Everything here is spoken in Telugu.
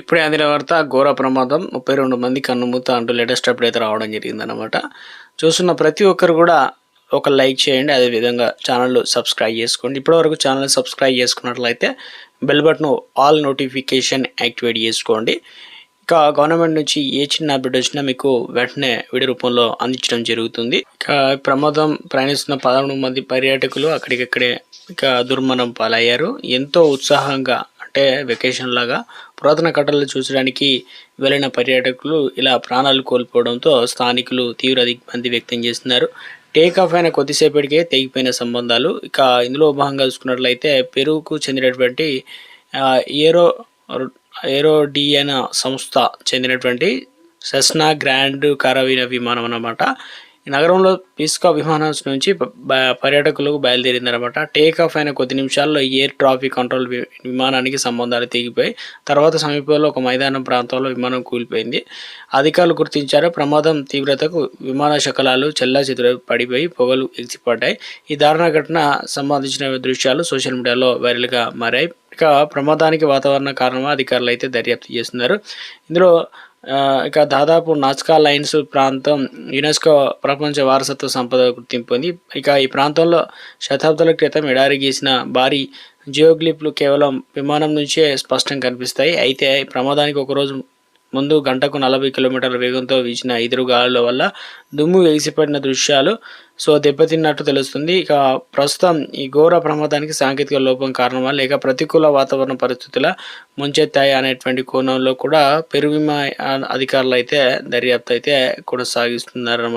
ఇప్పుడే అందిన వార్త ఘోర ప్రమాదం 32 మంది కన్నుమూత అంటూ లేటెస్ట్ అప్డేట్ రావడం జరిగిందనమాట. చూస్తున్న ప్రతి ఒక్కరు కూడా ఒక లైక్ చేయండి. అదేవిధంగా ఛానల్ సబ్స్క్రైబ్ చేసుకోండి. ఇప్పటివరకు ఛానల్ సబ్స్క్రైబ్ చేసుకున్నట్లయితే bell button all notification activate చేసుకోండి. ఇక గవర్నమెంట్ నుంచి ఏ చిన్న అప్డేట్ వచ్చినా మీకు వెంటనే వీడియో రూపంలో అందించడం జరుగుతుంది. ఇక ప్రమాదం ప్రయాణిస్తున్న 11 మంది పర్యాటకులు అక్కడికక్కడే దుర్మరణం పాలయ్యారు. ఎంతో ఉత్సాహంగా అంటే వెకేషన్ లాగా పురాతన కట్టలు చూసడానికి వెళ్ళిన పర్యాటకులు ఇలా ప్రాణాలు కోల్పోవడంతో స్థానికులు తీవ్ర దిగ్భ్రాంతి వ్యక్తం చేస్తున్నారు. టేక్ ఆఫ్ అయిన కొద్దిసేపటికే తెగిపోయిన సంబంధాలు. ఇక ఇందులో భాగంగా చూసుకున్నట్లయితే పెరూకు చెందినటువంటి ఏరో ఏరోడియన్ సంస్థ చెందినటువంటి సెస్నా గ్రాండ్ కారవీన విమానం అన్నమాట. ఈ నగరంలో పిస్కా విమానాశ్రయం నుంచి పర్యాటకులకు బయలుదేరిందనమాట. టేక్ ఆఫ్ అయిన కొద్ది నిమిషాల్లో ఎయిర్ ట్రాఫిక్ కంట్రోల్ విమానానికి సంబంధాలు తెగిపోయి తర్వాత సమీపంలో ఒక మైదానం ప్రాంతంలో విమానం కూలిపోయింది. అధికారులు గుర్తించారు. ప్రమాదం తీవ్రతకు విమాన శకలాలు చెల్లాచెదురు పడిపోయి పొగలు ఎగిసిపడ్డాయి. ఈ దారుణ ఘటన సంబంధించిన దృశ్యాలు సోషల్ మీడియాలో వైరల్గా మారాయి. ఇక ప్రమాదానికి వాతావరణ కారణమా అధికారులు అయితే దర్యాప్తు చేస్తున్నారు. ఇందులో ఇక దాదాపు నాజ్కా లైన్స్ ప్రాంతం యునెస్కో ప్రపంచ వారసత్వ సంపద గుర్తింపు పొంది. ఇక ఈ ప్రాంతంలో శతాబ్దాల క్రితం ఎడారి గీసిన భారీ జియోగ్లిఫ్లు కేవలం విమానం నుంచే స్పష్టంగా కనిపిస్తాయి. అయితే ఈ ప్రమాదానికి ఒకరోజు ముందు గంటకు 40 కిలోమీటర్ల వేగంతో వీచిన ఎదురుగాలుల వల్ల దుమ్ము ఎగిసిపడిన దృశ్యాలు దెబ్బతిన్నట్టు తెలుస్తుంది. ఇక ప్రస్తుతం ఈ ఘోర ప్రమాదానికి సాంకేతిక లోపం కారణమా లేక ప్రతికూల వాతావరణ పరిస్థితుల ముంచెత్తాయి అనేటువంటి కోణంలో కూడా పెరు విమాన అధికారులు అయితే దర్యాప్తు అయితే కొనసాగిస్తున్నారన్నమాట.